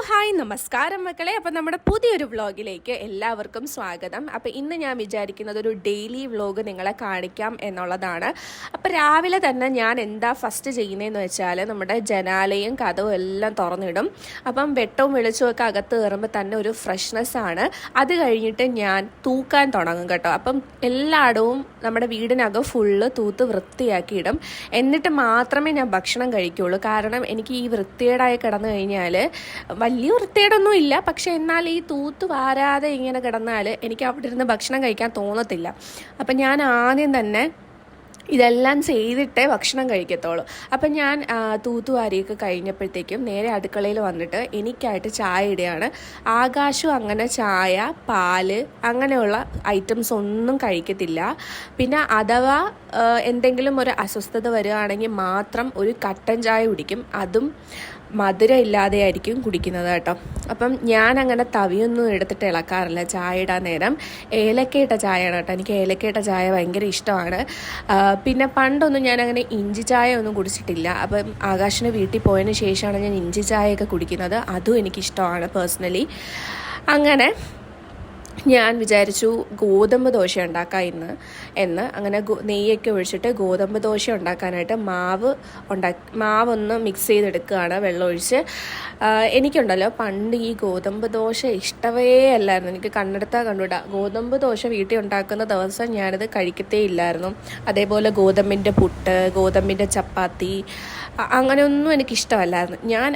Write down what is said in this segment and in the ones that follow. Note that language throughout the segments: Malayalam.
ഹായ് നമസ്കാരം മക്കളെ. അപ്പോൾ നമ്മുടെ പുതിയൊരു വ്ളോഗിലേക്ക് എല്ലാവർക്കും സ്വാഗതം. അപ്പോൾ ഇന്ന് ഞാൻ വിചാരിക്കുന്നത് ഒരു ഡെയിലി വ്ളോഗ് നിങ്ങളെ കാണിക്കാം എന്നുള്ളതാണ്. അപ്പോൾ രാവിലെ തന്നെ ഞാൻ എന്താ ഫസ്റ്റ് ചെയ്യുന്നതെന്ന് വെച്ചാൽ നമ്മുടെ ജനാലയും കഥവും എല്ലാം തുറന്നിടും. അപ്പം വെട്ടവും വെളിച്ചമൊക്കെ അകത്ത് കയറുമ്പോൾ തന്നെ ഒരു ഫ്രഷ്നെസ്സാണ്. അത് കഴിഞ്ഞിട്ട് ഞാൻ തൂക്കാൻ തുടങ്ങും കേട്ടോ. അപ്പം എല്ലായിടവും നമ്മുടെ വീടിനകം ഫുള്ള് തൂത്ത് വൃത്തിയാക്കിയിടും. എന്നിട്ട് മാത്രമേ ഞാൻ ഭക്ഷണം കഴിക്കുകയുള്ളൂ. കാരണം എനിക്ക് ഈ വൃത്തികേടായി കിടന്നു കഴിഞ്ഞാൽ വലിയ വൃത്തികേടൊന്നും ഇല്ല, പക്ഷെ എന്നാൽ ഈ തൂത്ത് വാരാതെ ഇങ്ങനെ കിടന്നാൽ എനിക്ക് അവിടെ ഇരുന്ന് ഭക്ഷണം കഴിക്കാൻ തോന്നത്തില്ല. അപ്പം ഞാൻ ആദ്യം തന്നെ ഇതെല്ലാം ചെയ്തിട്ടേ ഭക്ഷണം കഴിക്കത്തുള്ളൂ. അപ്പം ഞാൻ തൂത്തുവാരിയൊക്കെ കഴിഞ്ഞപ്പോഴത്തേക്കും നേരെ അടുക്കളയിൽ വന്നിട്ട് എനിക്കായിട്ട് ചായ ഇടുകയാണ്. ആകാശം അങ്ങനെ ചായ, പാല് അങ്ങനെയുള്ള ഐറ്റംസ് ഒന്നും കഴിക്കത്തില്ല. പിന്നെ അഥവാ എന്തെങ്കിലും ഒരു അസ്വസ്ഥത വരികയാണെങ്കിൽ മാത്രം ഒരു കട്ടൻ ചായ കുടിക്കും. അതും മധുരം ഇല്ലാതെ ആയിരിക്കും കുടിക്കുന്നത് കേട്ടോ. അപ്പം ഞാൻ അങ്ങനെ തവിയൊന്നും എടുത്തിട്ട് ഇളക്കാറില്ല ചായ ഇടാൻ നേരം. ഏലക്കയിട്ട ചായയാണ് കേട്ടോ. എനിക്ക് ഏലക്കയിട്ട ചായ ഭയങ്കര ഇഷ്ടമാണ്. പിന്നെ പണ്ടൊന്നും ഞാൻ അങ്ങനെ ഇഞ്ചി ചായ ഒന്നും കുടിച്ചിട്ടില്ല. അപ്പം ആകാശിന് വീട്ടിൽ പോയതിന് ശേഷമാണ് ഞാൻ ഇഞ്ചി ചായയൊക്കെ കുടിക്കുന്നത്. അതും എനിക്കിഷ്ടമാണ് പേഴ്സണലി. അങ്ങനെ ഞാൻ വിചാരിച്ചു ഗോതമ്പ് ദോശ ഉണ്ടാക്കാം എന്ന് അങ്ങനെ നെയ്യൊക്കെ ഒഴിച്ചിട്ട് ഗോതമ്പ് ദോശ ഉണ്ടാക്കാനായിട്ട് മാവൊന്ന് മിക്സ് ചെയ്തെടുക്കുകയാണ് വെള്ളം ഒഴിച്ച്. എനിക്കുണ്ടല്ലോ പണ്ട് ഈ ഗോതമ്പ് ദോശ ഇഷ്ടമേ അല്ലായിരുന്നു. എനിക്ക് കണ്ടുവിടാ. ഗോതമ്പ് ദോശ വീട്ടിൽ ഉണ്ടാക്കുന്ന ദിവസം ഞാനത് കഴിക്കത്തേ ഇല്ലായിരുന്നു. അതേപോലെ ഗോതമ്പിൻ്റെ പുട്ട്, ഗോതമ്പിൻ്റെ ചപ്പാത്തി അങ്ങനെയൊന്നും എനിക്കിഷ്ടമല്ലായിരുന്നു. ഞാൻ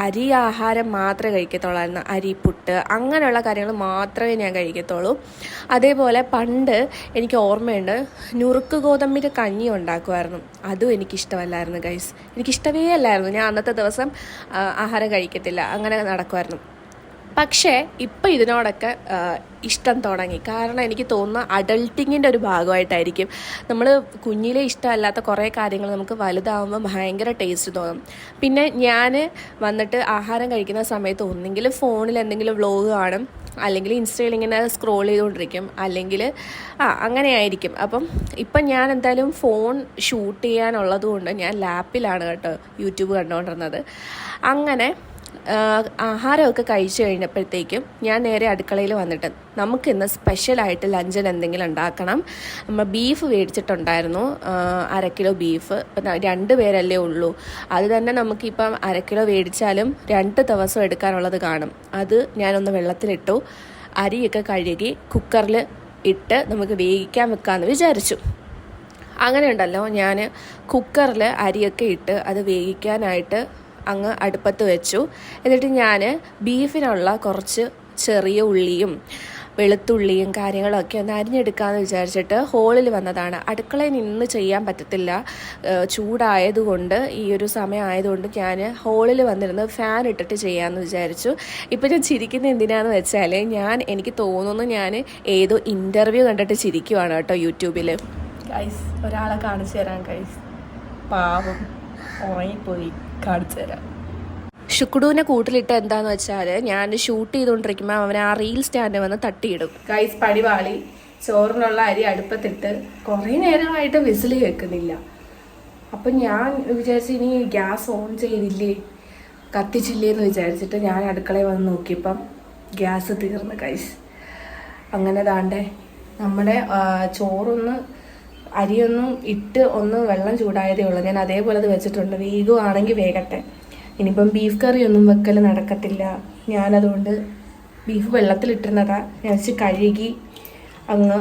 അരി ആഹാരം മാത്രമേ കഴിക്കത്തുള്ളായിരുന്നു. അരി, പുട്ട് അങ്ങനെയുള്ള കാര്യങ്ങൾ മാത്രമേ ഞാൻ കഴിക്കത്തുള്ളൂ. അതേപോലെ പണ്ട് എനിക്ക് ഓർമ്മയുണ്ട്, നുറുക്ക് ഗോതമ്പിൻ്റെ കഞ്ഞി ഉണ്ടാക്കുമായിരുന്നു. അതും എനിക്കിഷ്ടമല്ലായിരുന്നു ഗൈസ്. എനിക്കിഷ്ടമേ അല്ലായിരുന്നു. ഞാൻ അന്നത്തെ ദിവസം ആഹാരം കഴിക്കത്തില്ല, അങ്ങനെ നടക്കുമായിരുന്നു. പക്ഷേ ഇപ്പം ഇതിനോടൊക്കെ ഇഷ്ടം തുടങ്ങി. കാരണം എനിക്ക് തോന്നുന്നു അഡൾട്ടിങ്ങിൻ്റെ ഒരു ഭാഗമായിട്ടായിരിക്കും. നമ്മൾ കുഞ്ഞിലെ ഇഷ്ടമല്ലാത്ത കുറേ കാര്യങ്ങൾ നമുക്ക് വലുതാവുമ്പോൾ ഭയങ്കര ടേസ്റ്റ് തോന്നും. പിന്നെ ഞാൻ വന്നിട്ട് ആഹാരം കഴിക്കുന്ന സമയത്ത് ഒന്നെങ്കിൽ ഫോണിൽ എന്തെങ്കിലും വ്ലോഗ് കാണും, അല്ലെങ്കിൽ ഇൻസ്റ്റയിൽ ഇങ്ങനെ സ്ക്രോൾ ചെയ്തുകൊണ്ടിരിക്കും, അല്ലെങ്കിൽ അങ്ങനെ ആയിരിക്കും. അപ്പം ഇപ്പം ഞാൻ എന്തായാലും ഫോൺ ഷൂട്ട് ചെയ്യാനുള്ളത് കൊണ്ട് ഞാൻ ലാപ്പിലാണ് കേട്ടോ യൂട്യൂബ് കണ്ടുകൊണ്ടിരുന്നത്. അങ്ങനെ ആഹാരമൊക്കെ കഴിച്ചു കഴിഞ്ഞപ്പോഴത്തേക്കും ഞാൻ നേരെ അടുക്കളയിൽ വന്നിട്ട് നമുക്കിന്ന് സ്പെഷ്യലായിട്ട് ലഞ്ചിന് എന്തെങ്കിലും ഉണ്ടാക്കണം. നമ്മൾ ബീഫ് മേടിച്ചിട്ടുണ്ടായിരുന്നു, 1/2 കിലോ ബീഫ്. ഇപ്പം 2 പേരല്ലേ ഉള്ളൂ. അത് തന്നെ നമുക്കിപ്പം 1/2 കിലോ മേടിച്ചാലും 2 ദിവസം എടുക്കാനുള്ളത് കാണും. അത് ഞാനൊന്ന് വെള്ളത്തിലിട്ടു. അരിയൊക്കെ കഴുകി കുക്കറിൽ ഇട്ട് നമുക്ക് വേവിക്കാൻ വെക്കാമെന്ന് വിചാരിച്ചു. അങ്ങനെ ഉണ്ടല്ലോ, ഞാൻ കുക്കറിൽ അരിയൊക്കെ ഇട്ട് അത് വേവിക്കാനായിട്ട് അങ്ങ് അടുപ്പത്ത് വെച്ചു. എന്നിട്ട് ഞാൻ ബീഫിനുള്ള കുറച്ച് ചെറിയ ഉള്ളിയും വെളുത്തുള്ളിയും കാര്യങ്ങളൊക്കെ ഒന്ന് അരിഞ്ഞെടുക്കാമെന്ന് വിചാരിച്ചിട്ട് ഹോളിൽ വന്നതാണ്. അടുക്കളയിൽ നിന്ന് ചെയ്യാൻ പറ്റത്തില്ല, ചൂടായതുകൊണ്ട്, ഈ ഒരു സമയം ആയതുകൊണ്ട് ഞാൻ ഹോളിൽ വന്നിരുന്ന് ഫാൻ ഇട്ടിട്ട് ചെയ്യാമെന്ന് വിചാരിച്ചു. ഇപ്പം ഞാൻ ചിരിക്കുന്നത് എന്തിനാന്ന് വെച്ചാൽ എനിക്ക് തോന്നുന്നു ഞാൻ ഏതോ ഇൻ്റർവ്യൂ കണ്ടിട്ട് ചിരിക്കുവാണ് കേട്ടോ യൂട്യൂബിൽ. ഗൈസ്, ഒരാളെ കാണിച്ചു തരാം ഗൈസ്. പാവം ഉറങ്ങിപ്പോയി, കാണിച്ചു തരാം. ഷുക്കുഡുവിനെ കൂട്ടിലിട്ട് എന്താന്ന് വെച്ചാൽ ഞാൻ ഷൂട്ട് ചെയ്തുകൊണ്ടിരിക്കുമ്പോൾ അവൻ ആ റീൽ സ്റ്റാൻഡ് വന്ന് തട്ടിയിടും. ഗൈസ്, പടിവാളി. ചോറിനുള്ള അരി അടുപ്പത്തിട്ട് കുറേ നേരമായിട്ട് വിസിൽ കേൾക്കുന്നില്ല. അപ്പം ഞാൻ വിചാരിച്ചു ഇനി ഗ്യാസ് ഓൺ ചെയ്തില്ലേ, കത്തിച്ചില്ലേ എന്ന് വിചാരിച്ചിട്ട് ഞാൻ അടുക്കളയിൽ വന്ന് നോക്കിയപ്പം ഗ്യാസ് തീർന്നു ഗൈസ്. അങ്ങനെ ദാണ്ടേ നമ്മുടെ ചോറൊന്ന് അരിയൊന്നും ഇട്ട് ഒന്ന് വെള്ളം ചൂടായതേ ഉള്ളൂ. ഞാൻ അതേപോലെ അത് വെച്ചിട്ടുണ്ട്. വേഗമാണെങ്കിൽ വേഗട്ടെ. ഇനിയിപ്പം ബീഫ് കറിയൊന്നും വെക്കൽ നടക്കത്തില്ല. ഞാനതുകൊണ്ട് ബീഫ് വെള്ളത്തിലിട്ടിരുന്നതാ. ഞാൻ വെച്ച് കഴുകി അങ്ങ്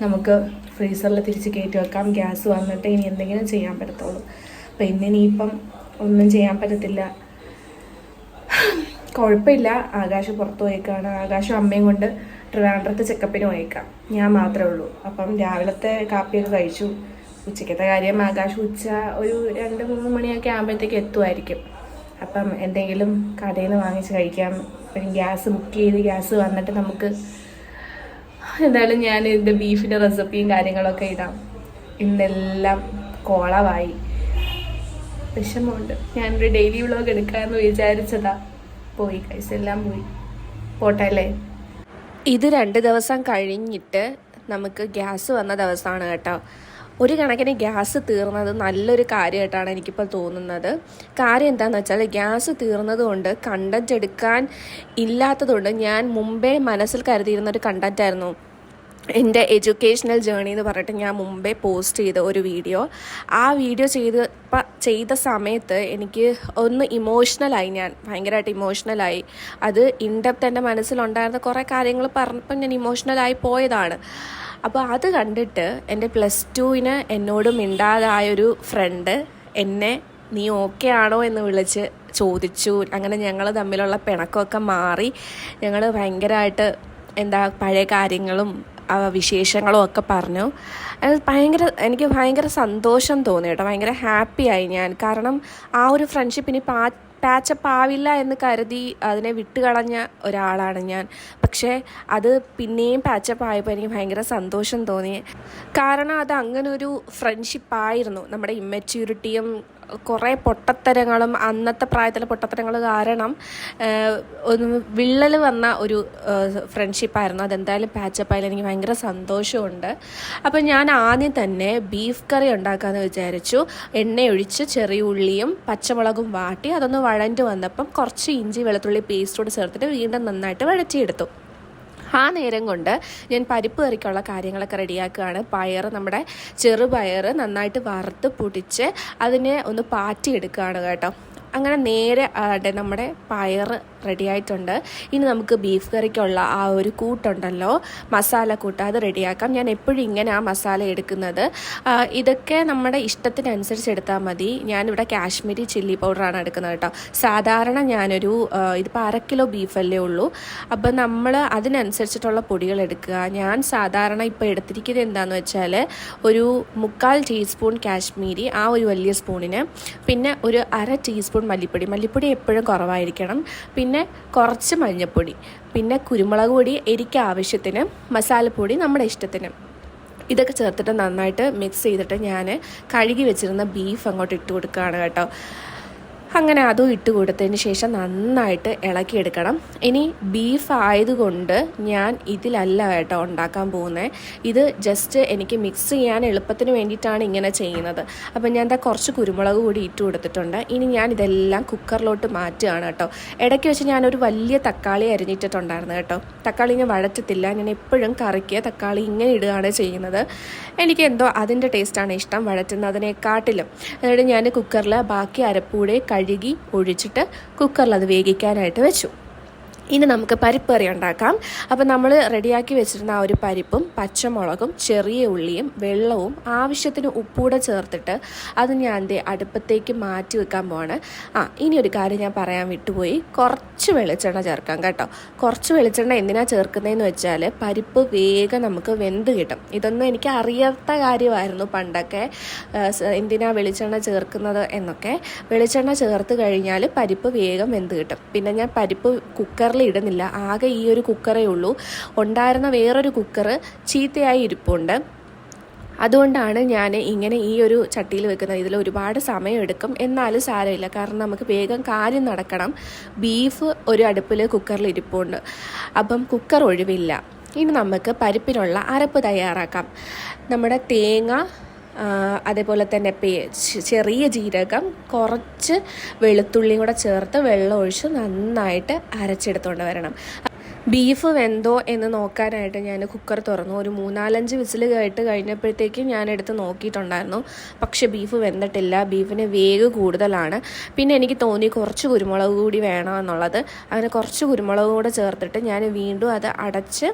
നമുക്ക് ഫ്രീസറിൽ തിരിച്ച് കയറ്റി വെക്കാം. ഗ്യാസ് വന്നിട്ട് ഇനി എന്തെങ്കിലും ചെയ്യാൻ പറ്റത്തുള്ളൂ. അപ്പം ഇന്നിനിയിപ്പം ഒന്നും ചെയ്യാൻ പറ്റത്തില്ല. കുഴപ്പമില്ല, ആകാശം പുറത്ത് പോയേക്കാണ്. ആകാശം അമ്മയും കൊണ്ട് ട്രിവാൻഡ്രത്ത് ചെക്കപ്പിന് പോയേക്കാം. ഞാൻ മാത്രമേ ഉള്ളൂ. അപ്പം രാവിലത്തെ കാപ്പിയൊക്കെ കഴിച്ചു. ഉച്ചയ്ക്കത്തെ കാര്യം ആകാശം ഒരു 2-3 മണിയൊക്കെ ആകുമ്പോഴത്തേക്ക് എത്തുമായിരിക്കും. അപ്പം എന്തെങ്കിലും കടയിൽ നിന്ന് വാങ്ങിച്ച് കഴിക്കാം. പിന്നെ ഗ്യാസ് ബുക്ക് ചെയ്ത് ഗ്യാസ് വന്നിട്ട് നമുക്ക് എന്തായാലും ഞാൻ ഇതിൻ്റെ ബീഫിൻ്റെ റെസിപ്പിയും കാര്യങ്ങളൊക്കെ ഇടാം. ഇന്നെല്ലാം കോളമായി, വിഷമമുണ്ട്. ഞാനൊരു ഡെയിലി വ്ളോഗ് എടുക്കാമെന്ന് വിചാരിച്ചതാ, പോയി കൈസ്, എല്ലാം പോയി. പോട്ടെ അല്ലേ. ഇത് 2 ദിവസം കഴിഞ്ഞിട്ട് നമുക്ക് ഗ്യാസ് വന്ന ദിവസമാണ് കേട്ടോ. ഒരു കണക്കിന് ഗ്യാസ് തീർന്നത് നല്ലൊരു കാര്യമായിട്ടാണ് എനിക്കിപ്പോൾ തോന്നുന്നത്. കാര്യം എന്താണെന്ന് വെച്ചാൽ ഗ്യാസ് തീർന്നതുകൊണ്ട് കണ്ടൻറ്റ് എടുക്കാൻ ഇല്ലാത്തതുകൊണ്ട് ഞാൻ മുമ്പേ മനസ്സിൽ കരുതിയിരുന്നൊരു കണ്ടൻറ്റായിരുന്നു എൻ്റെ എഡ്യൂക്കേഷണൽ ജേണി എന്ന് പറഞ്ഞിട്ട് ഞാൻ മുമ്പേ പോസ്റ്റ് ചെയ്ത ഒരു വീഡിയോ. ആ വീഡിയോ ചെയ്ത സമയത്ത് എനിക്ക് ഒന്ന് ഇമോഷണലായി, ഞാൻ ഭയങ്കരമായിട്ട് ഇമോഷണലായി. അത് ഇൻഡെപ്ത് എൻ്റെ മനസ്സിലുണ്ടായിരുന്ന കുറേ കാര്യങ്ങൾ പറഞ്ഞപ്പോൾ ഞാൻ ഇമോഷണലായി പോയതാണ്. അപ്പോൾ അത് കണ്ടിട്ട് എൻ്റെ +2 എന്നോട് മിണ്ടാതായൊരു ഫ്രണ്ട് എന്നെ നീ ഓക്കെ ആണോ എന്ന് വിളിച്ച് ചോദിച്ചു. അങ്ങനെ ഞങ്ങൾ തമ്മിലുള്ള പിണക്കമൊക്കെ മാറി. ഞങ്ങൾ ഭയങ്കരമായിട്ട് പഴയ കാര്യങ്ങളും വിശേഷങ്ങളും ഒക്കെ പറഞ്ഞു. എനിക്ക് ഭയങ്കര സന്തോഷം തോന്നി കേട്ടോ, ഭയങ്കര ഹാപ്പിയായി ഞാൻ. കാരണം ആ ഒരു ഫ്രണ്ട്ഷിപ്പ് ഇനി പാച്ചപ്പ് ആവില്ല എന്ന് കരുതി അതിനെ വിട്ടുകളഞ്ഞ ഒരാളാണ് ഞാൻ. പക്ഷേ അത് പിന്നെയും പാച്ചപ്പ് ആയപ്പോൾ എനിക്ക് ഭയങ്കര സന്തോഷം തോന്നി. കാരണം അത് അങ്ങനൊരു ഫ്രണ്ട്ഷിപ്പായിരുന്നു. നമ്മുടെ ഇമ്മച്യൂരിറ്റിയും കുറേ പൊട്ടത്തരങ്ങളും അന്നത്തെ പ്രായത്തിലെ പൊട്ടത്തരങ്ങൾ കാരണം ഒന്ന് വിള്ളൽ വന്ന ഒരു ഫ്രണ്ട്ഷിപ്പായിരുന്നു. അതെന്തായാലും പാച്ചപ്പായാലും എനിക്ക് ഭയങ്കര സന്തോഷമുണ്ട്. അപ്പം ഞാൻ ആദ്യം തന്നെ ബീഫ് കറി ഉണ്ടാക്കാമെന്ന് വിചാരിച്ചു. എണ്ണയൊഴിച്ച് ചെറിയ ഉള്ളിയും പച്ചമുളകും വാട്ടി അതൊന്ന് വഴണ്ട് വന്നപ്പം കുറച്ച് ഇഞ്ചി വെളുത്തുള്ളി പേസ്റ്റോട് ചേർത്തിട്ട് വീണ്ടും നന്നായിട്ട് വഴറ്റിയെടുത്തു. ആ നേരം കൊണ്ട് ഞാൻ പരിപ്പ് കറിക്കുള്ള കാര്യങ്ങളൊക്കെ റെഡിയാക്കുകയാണ്. നമ്മുടെ ചെറുപയർ നന്നായിട്ട് വറുത്ത് പൊടിച്ച് അതിനെ ഒന്ന് പാറ്റിയെടുക്കുകയാണ് കേട്ടോ. അങ്ങനെ നേരെ നമ്മുടെ പയർ റെഡിയായിട്ടുണ്ട്. ഇനി നമുക്ക് ബീഫ് കറിക്കുള്ള ആ ഒരു കൂട്ടുണ്ടല്ലോ, മസാലക്കൂട്ട്, അത് റെഡിയാക്കാം. ഞാൻ എപ്പോഴും ഇങ്ങനെ ആ മസാല എടുക്കുന്നത്. ഇതൊക്കെ നമ്മുടെ ഇഷ്ടത്തിനനുസരിച്ച് എടുത്താൽ മതി. ഞാനിവിടെ കാശ്മീരി ചില്ലി പൗഡറാണ് എടുക്കുന്നത് കേട്ടോ. സാധാരണ ഞാനൊരു ഇതിപ്പോൾ 1/2 കിലോ ബീഫല്ലേ ഉള്ളൂ. അപ്പം നമ്മൾ അതിനനുസരിച്ചിട്ടുള്ള പൊടികൾ എടുക്കുക. ഞാൻ സാധാരണ ഇപ്പോൾ എടുത്തിരിക്കുന്നത് എന്താണെന്ന് വെച്ചാൽ ഒരു 1/4 ടീസ്പൂൺ കാശ്മീരി, ആ ഒരു വലിയ സ്പൂണിന്, പിന്നെ ഒരു 1/2 ടീസ്പൂൺ മല്ലിപ്പൊടി എപ്പോഴും കുറവായിരിക്കണം, പിന്നെ കുറച്ച് മഞ്ഞൾപ്പൊടി, പിന്നെ കുരുമുളക് പൊടി എരിക്ക് ആവശ്യത്തിന്, മസാലപ്പൊടി നമ്മുടെ ഇഷ്ടത്തിന്. ഇതൊക്കെ ചേർത്തിട്ട് നന്നായിട്ട് മിക്സ് ചെയ്തിട്ട് ഞാൻ കഴുകി വെച്ചിരുന്ന ബീഫ് അങ്ങോട്ട് ഇട്ട് കൊടുക്കുകയാണ് കേട്ടോ. അങ്ങനെ അതും ഇട്ട് കൊടുത്തതിന് ശേഷം നന്നായിട്ട് ഇളക്കിയെടുക്കണം. ഇനി ബീഫ് ആയതുകൊണ്ട് ഞാൻ ഇതിലല്ല കേട്ടോ ഉണ്ടാക്കാൻ പോകുന്നത്. ഇത് ജസ്റ്റ് എനിക്ക് മിക്സ് ചെയ്യാൻ എളുപ്പത്തിന് വേണ്ടിയിട്ടാണ് ഇങ്ങനെ ചെയ്യുന്നത്. അപ്പം ഞാൻ കുറച്ച് കുരുമുളക് കൂടി ഇട്ട് കൊടുത്തിട്ടുണ്ട്. ഇനി ഞാൻ ഇതെല്ലാം കുക്കറിലോട്ട് മാറ്റുകയാണ് കേട്ടോ. ഇടയ്ക്ക് വെച്ച് ഞാനൊരു വലിയ തക്കാളി അരിഞ്ഞിട്ടുണ്ടായിരുന്നു കേട്ടോ. തക്കാളി ഞാൻ വഴറ്റത്തില്ല, ഞാൻ എപ്പോഴും കറിക്ക് തക്കാളി ഇങ്ങനെ ഇടുകയാണ് ചെയ്യുന്നത്. എനിക്ക് എന്തോ അതിൻ്റെ ടേസ്റ്റാണ് ഇഷ്ടം വഴറ്റുന്നതിനെക്കാട്ടിലും. എന്നിട്ട് ഞാൻ കുക്കറിൽ ബാക്കി അരപ്പൂടെ കഴുകി ഒഴിച്ചിട്ട് കുക്കറിൽ അത് വേവിക്കാനായിട്ട് വെച്ചു. ഇനി നമുക്ക് പരിപ്പ് കറി ഉണ്ടാക്കാം. അപ്പോൾ നമ്മൾ റെഡിയാക്കി വെച്ചിരുന്ന ആ ഒരു പരിപ്പും പച്ചമുളകും ചെറിയ ഉള്ളിയും വെള്ളവും ആവശ്യത്തിന് ഉപ്പൂടെ ചേർത്തിട്ട് അത് ഞാൻ അടുപ്പത്തേക്ക് മാറ്റി വെക്കാൻ പോവാണ്. ഇനി ഒരു കാര്യം ഞാൻ പറയാൻ വിട്ടുപോയി, കുറച്ച് വെളിച്ചെണ്ണ ചേർക്കാം കേട്ടോ. കുറച്ച് വെളിച്ചെണ്ണ എന്തിനാണ് ചേർക്കുന്നതെന്ന് വെച്ചാൽ പരിപ്പ് വേഗം നമുക്ക് വെന്ത് കിട്ടും. ഇതൊന്നും എനിക്ക് അറിയാത്ത കാര്യമായിരുന്നു പണ്ടൊക്കെ, എന്തിനാണ് വെളിച്ചെണ്ണ ചേർക്കുന്നത് എന്നൊക്കെ. വെളിച്ചെണ്ണ ചേർത്ത് കഴിഞ്ഞാൽ പരിപ്പ് വേഗം വെന്ത് കിട്ടും. പിന്നെ ഞാൻ പരിപ്പ് കുക്കറിൽ ഇടുന്നില്ല, ആകെ ഈ ഒരു കുക്കറേ ഉള്ളൂ. ഉണ്ടായിരുന്ന വേറൊരു കുക്കർ ചീത്തയായി ഇരിപ്പുണ്ട്. അതുകൊണ്ടാണ് ഞാൻ ഇങ്ങനെ ഈ ഒരു ചട്ടിയിൽ വെക്കുന്നത്. ഇതിൽ ഒരുപാട് സമയം എടുക്കും, എന്നാലും സാരമില്ല, കാരണം നമുക്ക് വേഗം കാര്യം നടക്കണം. ബീഫ് ഒരു അടുപ്പിൽ കുക്കറിൽ ഇരിപ്പുണ്ട്, അപ്പം കുക്കർ ഒഴിവില്ല. ഇനി നമുക്ക് പരിപ്പിനുള്ള അരപ്പ് തയ്യാറാക്കാം. നമ്മുടെ തേങ്ങ, അതേപോലെ തന്നെ ചെറിയ ജീരകം, കുറച്ച് വെളുത്തുള്ളിയും കൂടെ ചേർത്ത് വെള്ളം ഒഴിച്ച് നന്നായിട്ട് അരച്ചെടുത്തുകൊണ്ട് വരണം. ബീഫ് വെന്തോ എന്ന് നോക്കാനായിട്ട് ഞാൻ കുക്കർ തുറന്നു. ഒരു 3-4 വിസിൽ കഴിഞ്ഞപ്പോഴത്തേക്കും ഞാനെടുത്ത് നോക്കിയിട്ടുണ്ടായിരുന്നു. പക്ഷേ ബീഫ് വെന്തിട്ടില്ല, ബീഫിന് വേഗ് കൂടുതലാണ്. പിന്നെ എനിക്ക് തോന്നി കുറച്ച് കുരുമുളക് കൂടി വേണമെന്നുള്ളത്. അങ്ങനെ കുറച്ച് കുരുമുളക് കൂടെ ചേർത്തിട്ട് ഞാൻ വീണ്ടും അത് അടച്ച്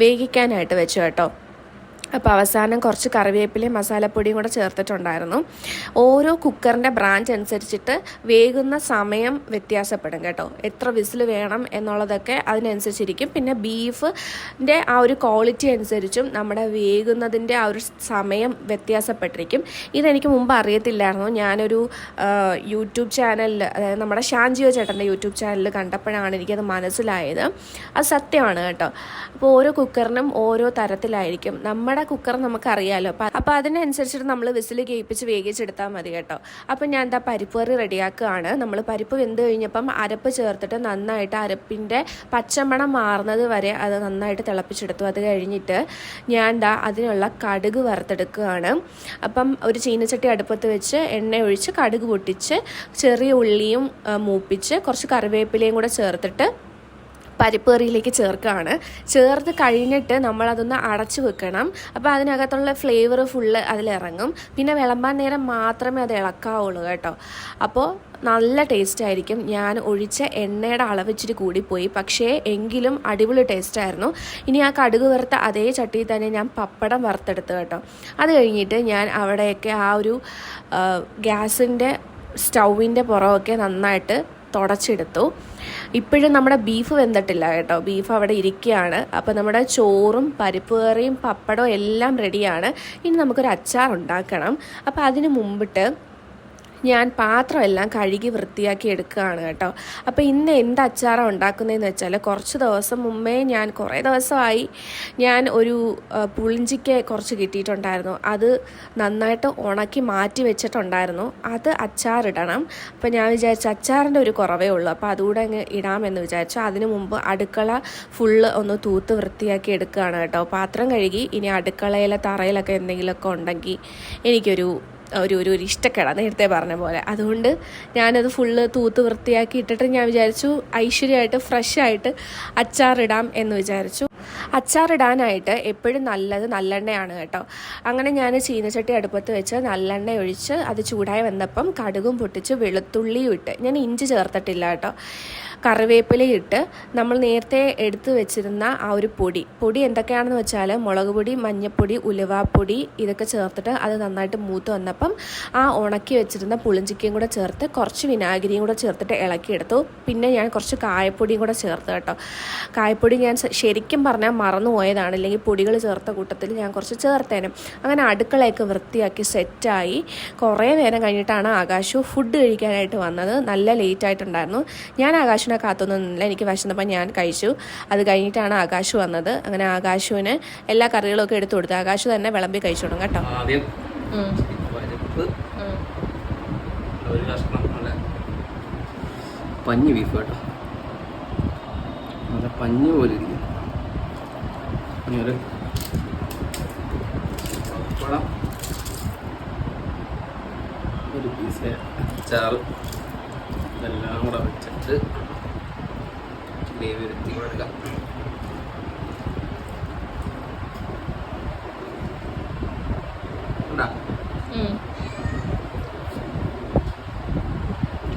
വേവിക്കാനായിട്ട് വെച്ചു കേട്ടോ. അപ്പോൾ അവസാനം കുറച്ച് കറിവേപ്പിലയും മസാലപ്പൊടിയും കൂടെ ചേർത്തിട്ടുണ്ടായിരുന്നു. ഓരോ കുക്കറിൻ്റെ ബ്രാൻഡ് അനുസരിച്ചിട്ട് വേകുന്ന സമയം വ്യത്യാസപ്പെടും കേട്ടോ. എത്ര വിസിൽ വേണം എന്നുള്ളതൊക്കെ അതിനനുസരിച്ചിരിക്കും. പിന്നെ ബീഫിൻ്റെ ആ ഒരു ക്വാളിറ്റി അനുസരിച്ചും നമ്മുടെ വേകുന്നതിൻ്റെ ആ ഒരു സമയം വ്യത്യാസപ്പെട്ടിരിക്കും. ഇതെനിക്ക് മുമ്പ് അറിയത്തില്ലായിരുന്നു. ഞാനൊരു യൂട്യൂബ് ചാനലിൽ, അതായത് നമ്മുടെ ഷാൻജിയോ ചേട്ടൻ്റെ യൂട്യൂബ് ചാനലിൽ കണ്ടപ്പോഴാണ് എനിക്കത് മനസ്സിലായത്. അത് സത്യമാണ് കേട്ടോ. അപ്പോൾ ഓരോ കുക്കറിനും ഓരോ തരത്തിലായിരിക്കും. നമ്മുടെ കുക്കർ നമുക്കറിയാമല്ലോ. അപ്പോൾ അതിനനുസരിച്ചിട്ട് നമ്മൾ വിസിൽ കേൾപ്പിച്ച് വേവിച്ചെടുത്താൽ മതി കേട്ടോ. അപ്പം ഞാൻ എന്താ പരിപ്പ് കറി റെഡിയാക്കുകയാണ്. നമ്മൾ പരിപ്പ് വെന്ത് കഴിഞ്ഞപ്പം അരപ്പ് ചേർത്തിട്ട് നന്നായിട്ട് അരപ്പിൻ്റെ പച്ചമണം മാറുന്നത് വരെ അത് നന്നായിട്ട് തിളപ്പിച്ചെടുത്തു. അത് കഴിഞ്ഞിട്ട് ഞാൻ അതിനുള്ള കടുക് വറുത്തെടുക്കുകയാണ്. അപ്പം ഒരു ചീനച്ചട്ടി അടുപ്പത്ത് വെച്ച് എണ്ണ ഒഴിച്ച് കടുക് പൊട്ടിച്ച് ചെറിയ ഉള്ളിയും മൂപ്പിച്ച് കുറച്ച് കറിവേപ്പിലയും കൂടെ ചേർത്തിട്ട് പരിപ്പ് കറിയിലേക്ക് ചേർക്കുകയാണ്. ചേർത്ത് കഴിഞ്ഞിട്ട് നമ്മളതൊന്ന് അടച്ചു വെക്കണം. അപ്പോൾ അതിനകത്തുള്ള ഫ്ലേവർ ഫുള്ള് അതിലിറങ്ങും. പിന്നെ വിളമ്പാൻ നേരം മാത്രമേ അത് ഇളക്കാവുള്ളൂ കേട്ടോ. അപ്പോൾ നല്ല ടേസ്റ്റ് ആയിരിക്കും. ഞാൻ ഒഴിച്ച എണ്ണയുടെ അളവ് ഇച്ചിരി കൂടിപ്പോയി, പക്ഷേ എങ്കിലും അടിപൊളി ടേസ്റ്റായിരുന്നു. ഇനി ആ കടുക് വറുത്ത അതേ ചട്ടിയിൽ തന്നെ ഞാൻ പപ്പടം വറുത്തെടുത്തു കേട്ടോ. അത് കഴിഞ്ഞിട്ട് ഞാൻ അവിടെയൊക്കെ ആ ഒരു ഗ്യാസിൻ്റെ സ്റ്റൗവിൻ്റെ പുറമൊക്കെ നന്നായിട്ട് തുടച്ചെടുത്തു. ഇപ്പോഴും നമ്മുടെ ബീഫ് വെന്തിട്ടില്ല കേട്ടോ. ബീഫ് അവിടെ ഇരിക്കുകയാണ്. അപ്പോൾ നമ്മുടെ ചോറും പരിപ്പ് കറിയും പപ്പടവും എല്ലാം റെഡിയാണ്. ഇനി നമുക്കൊരു അച്ചാർ ഉണ്ടാക്കണം. അപ്പോൾ അതിന് മുമ്പിട്ട് ഞാൻ പാത്രമെല്ലാം കഴുകി വൃത്തിയാക്കി എടുക്കുകയാണ് കേട്ടോ. അപ്പോൾ ഇന്ന് എന്ത് അച്ചാറാണ് ഉണ്ടാക്കുന്നതെന്ന് വെച്ചാൽ, കുറച്ച് ദിവസം മുമ്പേ കുറേ ദിവസമായി ഞാൻ ഒരു പുളിഞ്ചിക്ക കുറച്ച് കിട്ടിയിട്ടുണ്ടായിരുന്നു. അത് നന്നായിട്ട് ഉണക്കി മാറ്റി വെച്ചിട്ടുണ്ടായിരുന്നു. അത് അച്ചാറിടണം. അപ്പോൾ ഞാൻ വിചാരിച്ചു അച്ചാറിൻ്റെ ഒരു കുറവേ ഉള്ളൂ, അപ്പോൾ അതുകൂടെ അങ്ങ് ഇടാമെന്ന് വിചാരിച്ചു. അതിനു മുമ്പ് അടുക്കള ഫുള്ള് ഒന്ന് തൂത്ത് വൃത്തിയാക്കി എടുക്കുകയാണ് കേട്ടോ. പാത്രം കഴുകി. ഇനി അടുക്കളയിലെ തറയിലൊക്കെ എന്തെങ്കിലുമൊക്കെ ഉണ്ടെങ്കിൽ എനിക്കൊരു ഒരു ഇഷ്ടക്കേടാണ്, നേരത്തെ പറഞ്ഞ പോലെ. അതുകൊണ്ട് ഞാനത് ഫുള്ള് തൂത്ത് വൃത്തിയാക്കി ഇട്ടിട്ട് ഞാൻ വിചാരിച്ചു ഐശ്വര്യമായിട്ട് ഫ്രഷായിട്ട് അച്ചാറിടാം എന്ന് വിചാരിച്ചു. അച്ചാറിടാനായിട്ട് എപ്പോഴും നല്ലത് നല്ലെണ്ണയാണ് കേട്ടോ. അങ്ങനെ ഞാൻ ചീനച്ചട്ടി അടുപ്പത്ത് വെച്ച് നല്ലെണ്ണ ഒഴിച്ച് അത് ചൂടായി വന്നപ്പം കടുകും പൊട്ടിച്ച് വെളുത്തുള്ളിയും ഇട്ട്, ഞാൻ ഇഞ്ചി ചേർത്തിട്ടില്ല കേട്ടോ, കറിവേപ്പിലയും ഇട്ട് നമ്മൾ നേരത്തെ എടുത്തു വെച്ചിരുന്ന ആ ഒരു പൊടി എന്തൊക്കെയാണെന്ന് വെച്ചാൽ മുളക് പൊടി, മഞ്ഞൾപ്പൊടി, ഉലുവാപ്പൊടി ഇതൊക്കെ ചേർത്തിട്ട് അത് നന്നായിട്ട് മൂത്ത് വന്നപ്പം ആ ഉണക്കി വെച്ചിരുന്ന പുളിഞ്ചിക്കയും കൂടെ ചേർത്ത് കുറച്ച് വിനാഗിരിയും കൂടെ ചേർത്തിട്ട് ഇളക്കിയെടുത്തു. പിന്നെ ഞാൻ കുറച്ച് കായപ്പൊടിയും കൂടെ ചേർത്ത് കേട്ടോ. കായപ്പൊടി ഞാൻ ശരിക്കും പറഞ്ഞാൽ മറന്നുപോയതാണ്, അല്ലെങ്കിൽ പൊടികൾ ചേർത്ത കൂട്ടത്തിൽ ഞാൻ കുറച്ച് ചേർത്തേനും. അങ്ങനെ അടുക്കളയൊക്കെ വൃത്തിയാക്കി സെറ്റായി. കുറേ നേരം കഴിഞ്ഞിട്ടാണ് ആകാശു ഫുഡ് കഴിക്കാനായിട്ട് വന്നത്. നല്ല ലേറ്റ് ആയിട്ടുണ്ടായിരുന്നു. ഞാൻ ആകാശിനെ കാത്തൊന്നുമില്ല, എനിക്ക് വിശന്നപ്പോൾ ഞാൻ കഴിച്ചു. അത് കഴിഞ്ഞിട്ടാണ് ആകാശു വന്നത്. അങ്ങനെ ആകാശുവിന് എല്ലാ കറികളൊക്കെ എടുത്തു കൊടുത്തു. ആകാശു തന്നെ വിളമ്പി കഴിച്ചോളും കേട്ടോ. പഞ്ഞി ബീഫ് കേട്ടോ, നല്ല പഞ്ഞി പോലെ ഇരിക്കും. ഒരു പീസ് അച്ചാറ് ഇതെല്ലാം കൂടെ വെച്ചിട്ട് ഗ്രേവി വരുത്തി കൊടുക്കാം.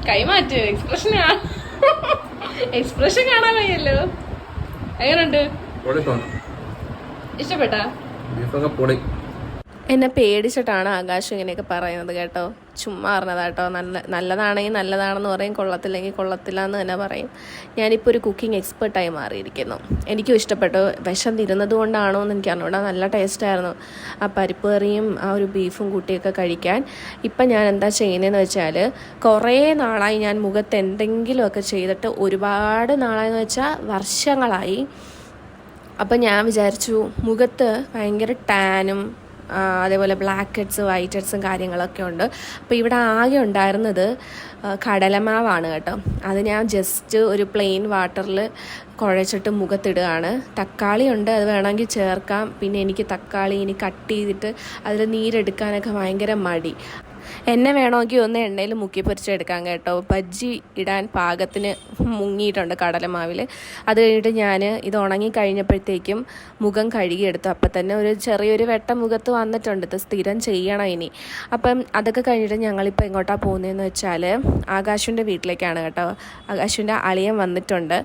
കൈമാറ്റ് എക്സ്പ്രഷൻ കാണാൻ വയ്യല്ലോ. എങ്ങനെയുണ്ട്? ഇഷ്ടപ്പെട്ടാ? ബീഫൊക്കെ പൊടി. എന്നെ പേടിച്ചിട്ടാണ് ആകാശം ഇങ്ങനെയൊക്കെ പറയുന്നത് കേട്ടോ. ചുമ്മാ പറഞ്ഞതാട്ടോ. നല്ലതാണെങ്കിൽ നല്ലതാണെന്ന് പറയും, കൊള്ളത്തില്ലെങ്കിൽ കൊള്ളത്തില്ല എന്ന് തന്നെ പറയും. ഞാനിപ്പോൾ ഒരു കുക്കിംഗ് എക്സ്പെർട്ടായി മാറിയിരിക്കുന്നു. എനിക്കും ഇഷ്ടപ്പെട്ടു. വിഷം തിരുന്നത് കൊണ്ടാണോ എന്ന് എനിക്ക് അറിഞ്ഞൂടാ. നല്ല ടേസ്റ്റായിരുന്നു ആ പരിപ്പ് കറിയും ആ ഒരു ബീഫും കൂട്ടിയൊക്കെ കഴിക്കാൻ. ഇപ്പം ഞാൻ എന്താ ചെയ്യുന്നതെന്ന് വെച്ചാൽ, കുറേ നാളായി ഞാൻ മുഖത്ത് എന്തെങ്കിലുമൊക്കെ ചെയ്തിട്ട്, ഒരുപാട് നാളായെന്ന് വെച്ചാൽ വർഷങ്ങളായി. അപ്പം ഞാൻ വിചാരിച്ചു മുഖത്ത് ഭയങ്കര ടാനും അതേപോലെ ബ്ലാക്ക് ഹെഡ്സ്, വൈറ്റ് ഹെഡ്സും കാര്യങ്ങളൊക്കെ ഉണ്ട്. അപ്പോൾ ഇവിടെ ആകെ ഉണ്ടായിരുന്നത് കടലമാവാണ് കേട്ടോ. അത് ഞാൻ ജസ്റ്റ് ഒരു പ്ലെയിൻ വാട്ടറിൽ കുഴച്ചിട്ട് മുഖത്തിടുകയാണ്. തക്കാളി ഉണ്ട്, അത് വേണമെങ്കിൽ ചേർക്കാം. പിന്നെ എനിക്ക് തക്കാളി ഇനി കട്ട് ചെയ്തിട്ട് അതിൽ നീരെടുക്കാനൊക്കെ ഭയങ്കര മടി. എന്നെ വേണമെങ്കിൽ ഒന്ന് എണ്ണയിൽ മുക്കി പൊരിച്ചെടുക്കാം കേട്ടോ. ബജ്ജി ഇടാൻ പാകത്തിന് മുങ്ങിയിട്ടുണ്ട് കടലമാവിൽ. അത് കഴിഞ്ഞിട്ട് ഞാൻ ഇത് ഉണങ്ങി കഴിഞ്ഞപ്പോഴത്തേക്കും മുഖം കഴുകിയെടുത്തു. അപ്പം തന്നെ ഒരു ചെറിയൊരു വെട്ട മുഖത്ത് വന്നിട്ടുണ്ട്. ഇത് സ്ഥിരം ചെയ്യണം ഇനി. അപ്പം അതൊക്കെ കഴിഞ്ഞിട്ട് ഞങ്ങളിപ്പോൾ എങ്ങോട്ടാണ് പോകുന്നതെന്ന് വെച്ചാൽ ആകാശിൻ്റെ വീട്ടിലേക്കാണ് കേട്ടോ. ആകാശിൻ്റെ അളിയൻ വന്നിട്ടുണ്ട്.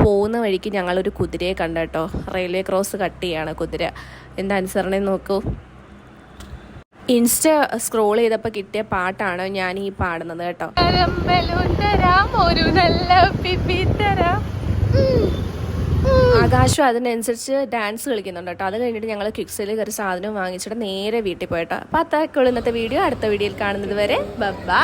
പോകുന്ന വഴിക്ക് ഞങ്ങളൊരു കുതിരയെ കണ്ടു കേട്ടോ. റെയിൽവേ ക്രോസ് കട്ട് ചെയ്യാണ് കുതിര. എന്താ അനുസരണേ നോക്കൂ. ഇൻസ്റ്റ സ്ക്രോൾ ചെയ്തപ്പോൾ കിട്ടിയ പാട്ടാണ് ഞാൻ ഈ പാടുന്നത് കേട്ടോ. ആകാശം അതിനനുസരിച്ച് ഡാൻസ് കളിക്കുന്നുണ്ട് കേട്ടോ. അത് കഴിഞ്ഞിട്ട് ഞങ്ങൾ ക്വിക്സിൽ ഒരു സാധനം വാങ്ങിച്ചിട്ട് നേരെ വീട്ടിൽ പോയിട്ടോ. അപ്പോൾ അത്രയ്ക്കുള്ള ഇന്നത്തെ വീഡിയോ. അടുത്ത വീഡിയോയിൽ കാണുന്നത് വരെ ബൈ.